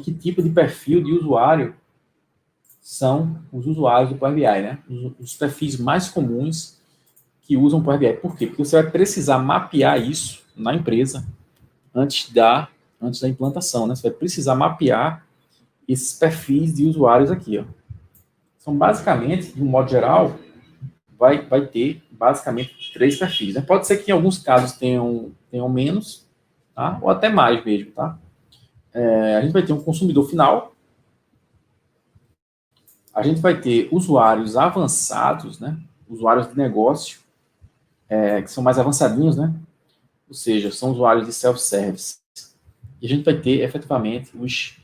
que tipo de perfil de usuário são os usuários do Power BI, né? Os perfis mais comuns que usam o Power BI. Por quê? Porque você vai precisar mapear isso na empresa antes da implantação, né? Você vai precisar mapear esses perfis de usuários aqui, ó. São basicamente, de um modo geral, vai ter basicamente 3 perfis, né? Pode ser que em alguns casos tenham menos, tá? Ou até mais mesmo, tá? A gente vai ter um consumidor final, a gente vai ter usuários avançados, né? Usuários de negócio, que são mais avançadinhos, né? Ou seja, são usuários de self-service. E a gente vai ter, efetivamente, os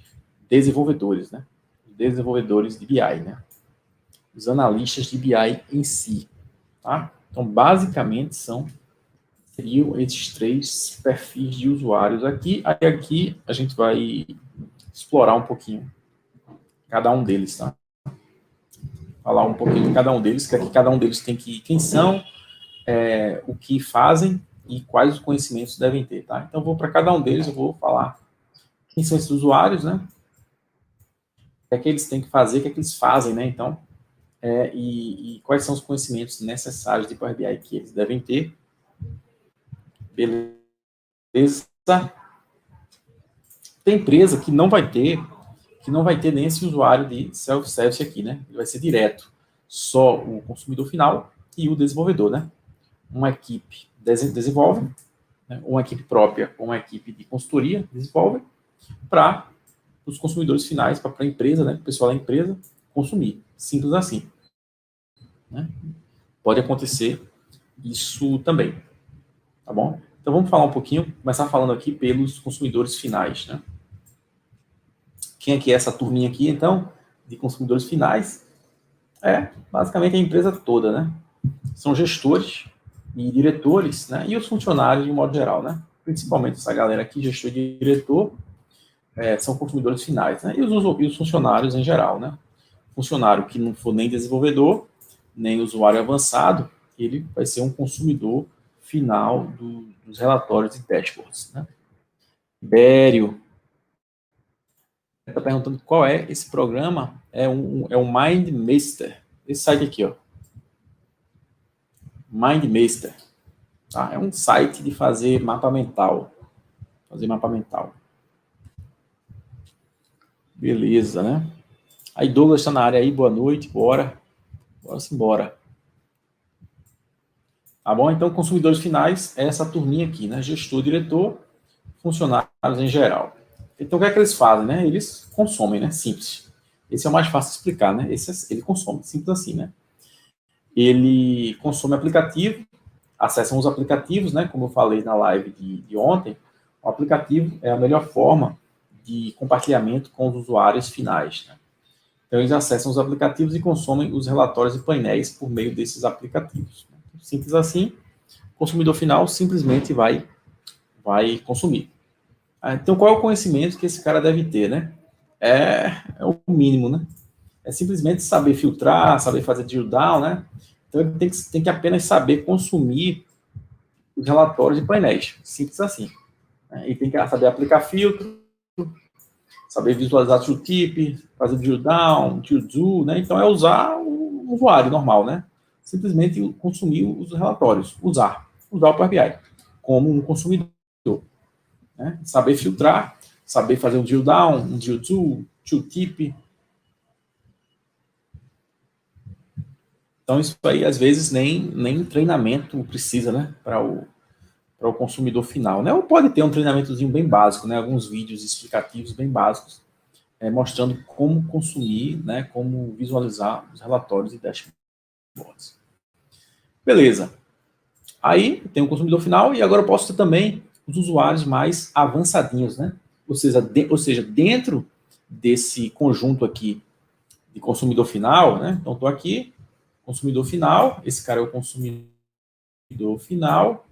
desenvolvedores, né? Os desenvolvedores de BI, né? Os analistas de BI em si, tá? Então, basicamente, seriam esses 3 perfis de usuários aqui. Aí aqui a gente vai explorar um pouquinho cada um deles, tá? Falar um pouquinho de cada um deles, que aqui cada um deles tem que quem são, o que fazem e quais os conhecimentos devem ter, tá? Então, vou para cada um deles, eu vou falar quem são esses usuários, né? O que é que eles têm que fazer, o que é que eles fazem, né? Então, e quais são os conhecimentos necessários de Power BI que eles devem ter. Beleza? Tem empresa que não vai ter nem esse usuário de self-service aqui, né? Ele vai ser direto. Só o consumidor final e o desenvolvedor, né? Uma equipe desenvolve, né? Uma equipe própria, uma equipe de consultoria desenvolve para os consumidores finais, para a empresa, né? O pessoal da empresa consumir. Simples assim. Né? Pode acontecer isso também. Tá bom? Então vamos falar um pouquinho, começar falando aqui pelos consumidores finais, né? Quem é que é essa turminha aqui, então, de consumidores finais? Basicamente a empresa toda, né? São gestores e diretores, né? E os funcionários de um modo geral, né? Principalmente essa galera aqui, gestor e diretor, são consumidores finais, né? E os funcionários em geral, né? Funcionário que não for nem desenvolvedor, nem usuário avançado, ele vai ser um consumidor final dos relatórios e dashboards, né? Ibério está perguntando qual é esse programa. É um MindMeister. Esse site aqui, ó. MindMeister. Tá? É um site de fazer mapa mental. Beleza, né? Aí Douglas está na área aí, boa noite, bora embora. Tá bom? Então, consumidores finais é essa turminha aqui, né? Gestor, diretor, funcionários em geral. Então, o que é que eles fazem, né? Eles consomem, né? Simples. Esse é o mais fácil de explicar, né? Ele consome, simples assim, né? Ele consome aplicativo, acessam os aplicativos, né? Como eu falei na live de ontem, o aplicativo é a melhor forma de compartilhamento com os usuários finais, né? Então, eles acessam os aplicativos e consomem os relatórios e painéis por meio desses aplicativos. Simples assim, o consumidor final simplesmente vai consumir. Então, qual é o conhecimento que esse cara deve ter, né? É o mínimo, né? É simplesmente saber filtrar, saber fazer drill down, né? Então, ele tem que apenas saber consumir os relatórios e painéis. Simples assim. Né? E tem que saber aplicar filtro, saber visualizar tooltip, fazer drill down, drill do, né? Então, é usar o usuário normal, né? Simplesmente consumir os relatórios. Usar o Power BI como um consumidor. Né? Saber filtrar, saber fazer um drill down, um drill to, tooltip. Então, isso aí, às vezes, nem treinamento precisa, né, para o consumidor final, né? Ou pode ter um treinamentozinho bem básico, né? Alguns vídeos explicativos bem básicos, mostrando como consumir, né, como visualizar os relatórios e dashboards. Beleza. Aí, tem o consumidor final e agora eu posso ter também os usuários mais avançadinhos, né? Ou seja, dentro desse conjunto aqui de consumidor final, né? Então, estou aqui, consumidor final, esse cara é o consumidor final.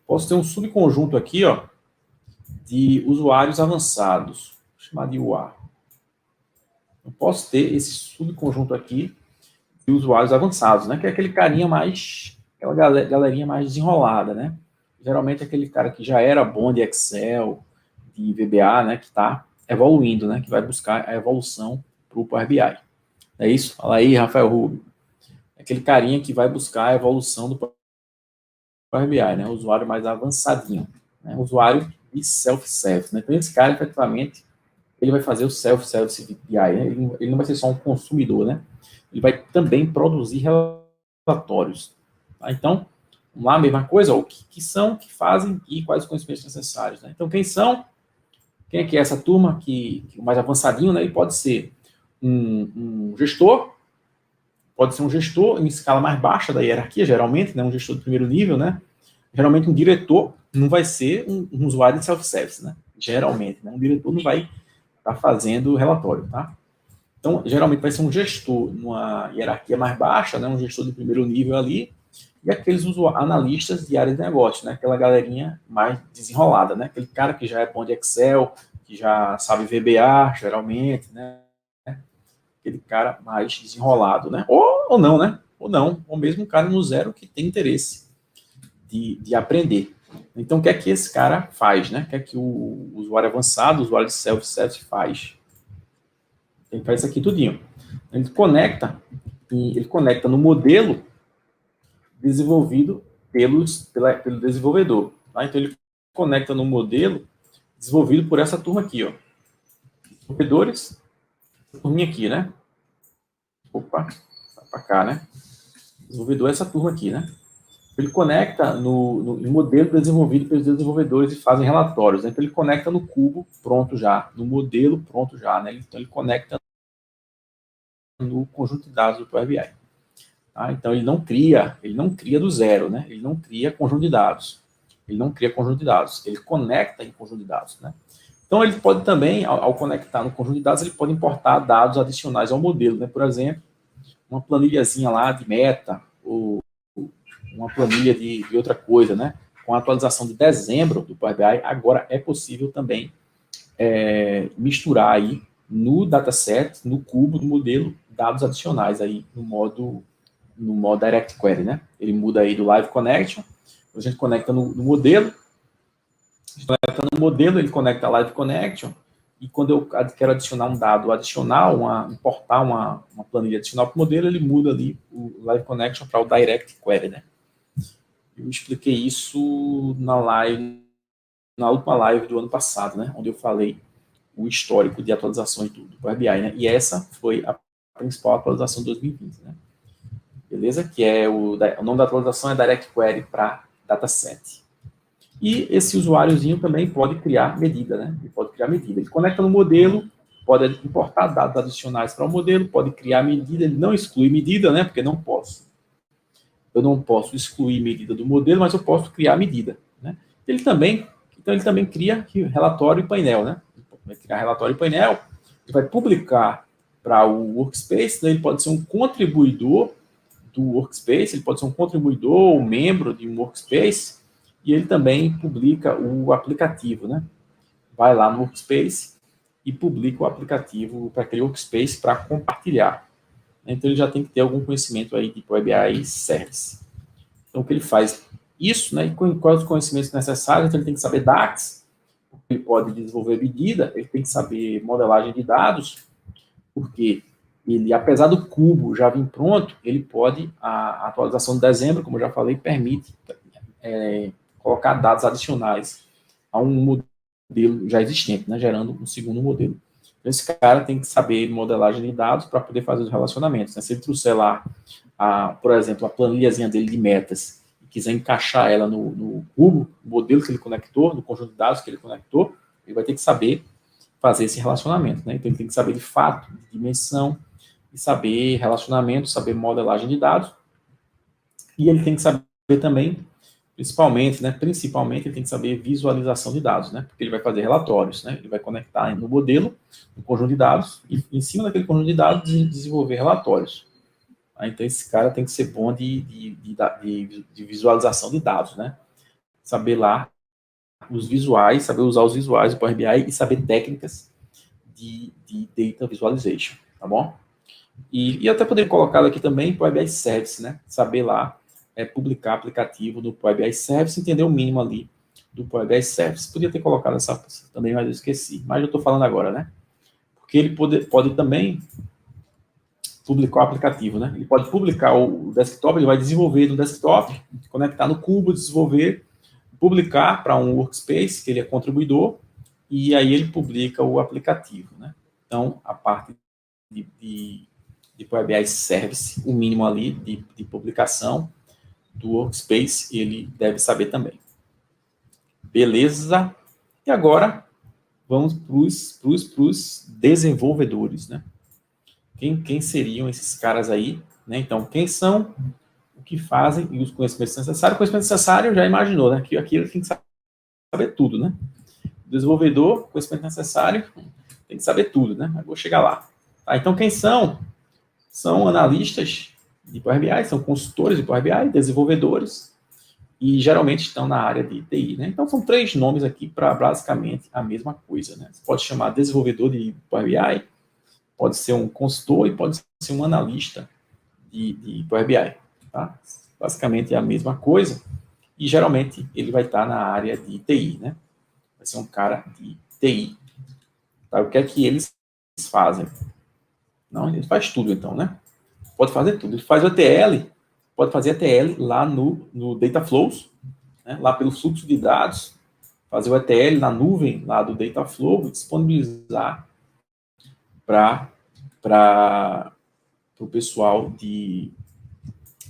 Posso ter um subconjunto aqui, ó, de usuários avançados, vou chamar de UA. Eu posso ter esse subconjunto aqui de usuários avançados, né? Que é aquele carinha mais, aquela galerinha mais desenrolada, né? Geralmente aquele cara que já era bom de Excel, de VBA, né? Que está evoluindo, né? Que vai buscar a evolução para o Power BI. É isso? Fala aí, Rafael Rubio. É aquele carinha que vai buscar a evolução do Power BI, né? O usuário mais avançadinho, né? O usuário de self-service, né? Então, esse cara, efetivamente, ele vai fazer o self-service BI, né? Ele não vai ser só um consumidor, né? Ele vai também produzir relatórios. Tá? Então, vamos lá, a mesma coisa, o que são, o que fazem e quais os conhecimentos necessários, né? Então, quem são? Quem é que é essa turma que o mais avançadinho, né? Ele pode ser um gestor, pode ser um gestor em escala mais baixa da hierarquia, geralmente, né? Um gestor de primeiro nível, né? Geralmente um diretor não vai ser um usuário de self-service, né? Geralmente, né? Um diretor não vai estar fazendo relatório, tá? Então, geralmente vai ser um gestor numa hierarquia mais baixa, né? Um gestor de primeiro nível ali, e aqueles analistas de área de negócio, né? Aquela galerinha mais desenrolada, né? Aquele cara que já é bom de Excel, que já sabe VBA, geralmente, né? Aquele cara mais desenrolado, né? Ou não, né? Ou não, ou mesmo um cara no zero que tem interesse de aprender. Então, o que é que esse cara faz, né? O que é que o usuário avançado, o usuário de self-service faz? Ele faz isso aqui tudinho. Ele conecta no modelo desenvolvido pelo desenvolvedor. Tá? Então, ele conecta no modelo desenvolvido por essa turma aqui, ó. Desenvolvedores, essa turminha aqui, né? Opa, tá para cá, né? Desenvolvedor é essa turma aqui, né? Ele conecta no modelo desenvolvido pelos desenvolvedores e fazem relatórios. Né? Então, ele conecta no cubo pronto já, no modelo pronto já. Né? Então, ele conecta no conjunto de dados do Power BI. Tá? Então, ele não cria do zero. Né? Ele não cria conjunto de dados. Ele não cria conjunto de dados. Ele conecta em conjunto de dados. Né? Então, ele pode também, ao conectar no conjunto de dados, ele pode importar dados adicionais ao modelo. Né? Por exemplo, uma planilhazinha lá de meta, ou uma planilha de outra coisa, né? Com a atualização de dezembro do Power BI, agora é possível também misturar aí no dataset, no cubo do modelo, dados adicionais aí no modo Direct Query, né? Ele muda aí do Live Connection, a gente conecta no modelo, ele conecta a Live Connection, e quando eu quero adicionar um dado adicional, importar uma planilha adicional para o modelo, ele muda ali o Live Connection para o Direct Query, né? Eu expliquei isso na última live do ano passado, né? Onde eu falei o histórico de atualizações do Power BI, né? E essa foi a principal atualização de 2020, né? Beleza? Que é o nome da atualização é Direct Query para Dataset. E esse usuáriozinho também pode criar medida, né? Ele pode criar medida. Ele conecta no modelo, pode importar dados adicionais para o modelo, pode criar medida, ele não exclui medida, né? Porque não posso. Eu não posso excluir medida do modelo, mas eu posso criar medida, né? Ele também cria relatório e painel, né? Ele vai criar relatório e painel, ele vai publicar para o workspace, né? Ele pode ser um contribuidor do workspace, ele pode ser um contribuidor ou membro de um workspace, e ele também publica o aplicativo, né? Vai lá no workspace e publica o aplicativo para aquele workspace para compartilhar. Então, ele já tem que ter algum conhecimento aí de Power BI Service. Então, o que ele faz? Isso, né? E quais os conhecimentos necessários? Então, ele tem que saber DAX, ele pode desenvolver medida, ele tem que saber modelagem de dados, porque ele, apesar do cubo já vir pronto, ele pode, a atualização de dezembro, como eu já falei, permite colocar dados adicionais a um modelo já existente, né? Gerando um segundo modelo. Esse cara tem que saber modelagem de dados para poder fazer os relacionamentos. Né? Se ele trouxer lá, por exemplo, a planilhazinha dele de metas e quiser encaixar ela no cubo, no modelo que ele conectou, no conjunto de dados que ele conectou, ele vai ter que saber fazer esse relacionamento. Né? Então, ele tem que saber de fato, de dimensão, e saber relacionamento, saber modelagem de dados. E ele tem que saber também, principalmente, ele tem que saber visualização de dados, né? Porque ele vai fazer relatórios, né? Ele vai conectar no modelo, no conjunto de dados, e em cima daquele conjunto de dados, desenvolver relatórios. Então, esse cara tem que ser bom de visualização de dados, né? Saber lá os visuais, saber usar os visuais do Power BI e saber técnicas de data visualization, tá bom? E até poder colocar aqui também Power BI Service, né? Saber lá publicar aplicativo do Power BI Service, entender o mínimo ali do Power BI Service. Podia ter colocado essa também, mas eu esqueci. Mas eu estou falando agora, né? Porque ele pode também publicar o aplicativo, né? Ele pode publicar o desktop, ele vai desenvolver no desktop, conectar no Cubo, desenvolver, publicar para um workspace, que ele é contribuidor, e aí ele publica o aplicativo, né? Então, a parte de Power BI Service, o mínimo ali de publicação do workspace, ele deve saber também. Beleza? E agora, vamos para os desenvolvedores, né? Quem seriam esses caras aí, né? Então, quem são, o que fazem e os conhecimentos necessários. O conhecimento necessário já imaginou, né? Que aqui ele tem que saber tudo, né? Desenvolvedor, conhecimento necessário, tem que saber tudo, né? Eu vou chegar lá. Tá, então, quem são? São analistas de Power BI, são consultores de Power BI, desenvolvedores, e geralmente estão na área de TI, né? Então, são 3 nomes aqui para basicamente a mesma coisa, né? Você pode chamar desenvolvedor de Power BI, pode ser um consultor e pode ser um analista de Power BI, tá? Basicamente é a mesma coisa, e geralmente ele vai estar na área de TI, né? Vai ser um cara de TI. Tá? O que é que eles fazem? Não, ele faz tudo então, né? Pode fazer tudo. Ele faz o ETL, pode fazer ETL lá no Data Flows, né? Lá pelo fluxo de dados, fazer o ETL na nuvem lá do Data Flow e disponibilizar para o pessoal de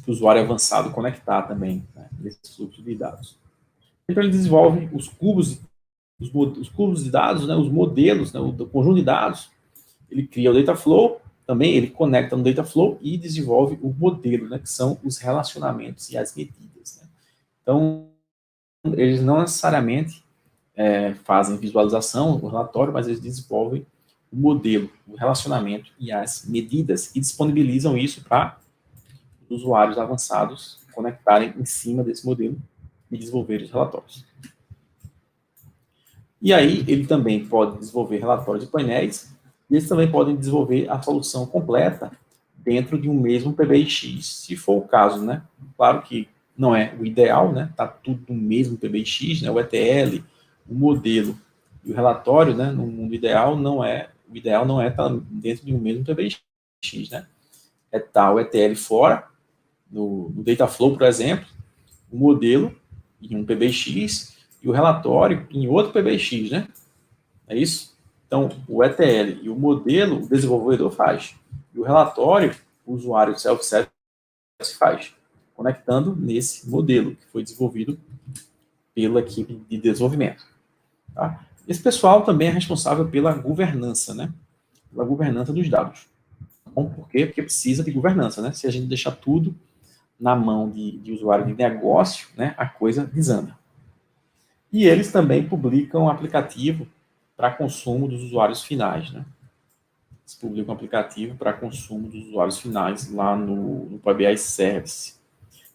usuário avançado conectar também, né, nesse fluxo de dados. Então ele desenvolve os cubos de dados, né, os modelos, né, o conjunto de dados. Ele cria o Data Flow, também ele conecta no Data Flow e desenvolve o modelo, né, que são os relacionamentos e as medidas. Né. Então, eles não necessariamente fazem visualização, o relatório, mas eles desenvolvem o modelo, o relacionamento e as medidas e disponibilizam isso para os usuários avançados conectarem em cima desse modelo e desenvolver os relatórios. E aí, ele também pode desenvolver relatórios de painéis, e eles também podem desenvolver a solução completa dentro de um mesmo PBX, se for o caso, né? Claro que não é o ideal, né? Tá tudo no mesmo PBX, né? O ETL, o modelo e o relatório, né? No mundo ideal não é, o ideal não é estar dentro de um mesmo PBX, né? É estar o ETL fora, no Dataflow, por exemplo, o modelo em um PBX e o relatório em outro PBX, né? É isso? Então, o ETL e o modelo, o desenvolvedor faz. E o relatório, o usuário self-service faz, conectando nesse modelo que foi desenvolvido pela equipe de desenvolvimento. Tá? Esse pessoal também é responsável pela governança, né? Pela governança dos dados. Bom, por quê? Porque precisa de governança, né? Se a gente deixar tudo na mão de usuário de negócio, né, a coisa desanda. E eles também publicam um aplicativo para consumo dos usuários finais, né? Eles publicam um aplicativo para consumo dos usuários finais lá no Power BI Service.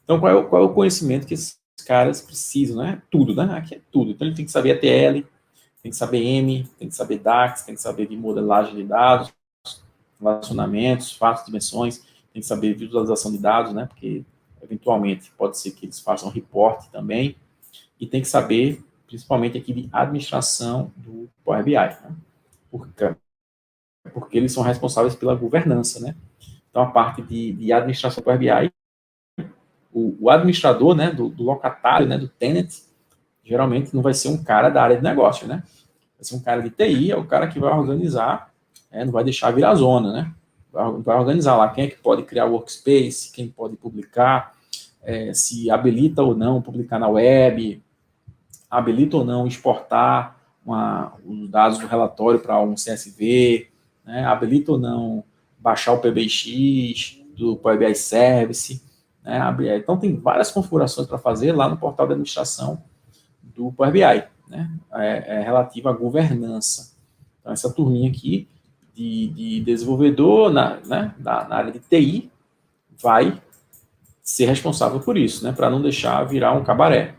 Então, qual é o conhecimento que esses caras precisam, né? Tudo, né? Aqui é tudo. Então, ele tem que saber ETL, tem que saber M, tem que saber DAX, tem que saber de modelagem de dados, relacionamentos, fatos, dimensões, tem que saber visualização de dados, né? Porque eventualmente pode ser que eles façam reporte também, e tem que saber, principalmente aqui, de administração do Power BI, né? Porque eles são responsáveis pela governança, né? Então, a parte de administração do Power BI, o administrador, né, do locatário, né, do tenant, geralmente não vai ser um cara da área de negócio, né? Vai ser um cara de TI, é o cara que vai organizar, não vai deixar virar zona, né? Vai organizar lá quem é que pode criar workspace, quem pode publicar, se habilita ou não publicar na web, habilita ou não exportar os dados do relatório para um CSV, né? Habilita ou não baixar o PBX do Power BI Service, né? Então, tem várias configurações para fazer lá no portal de administração do Power BI, né? Relativa à governança. Então, essa turminha aqui de desenvolvedor né, na área de TI vai ser responsável por isso, né? Para não deixar virar um cabaré.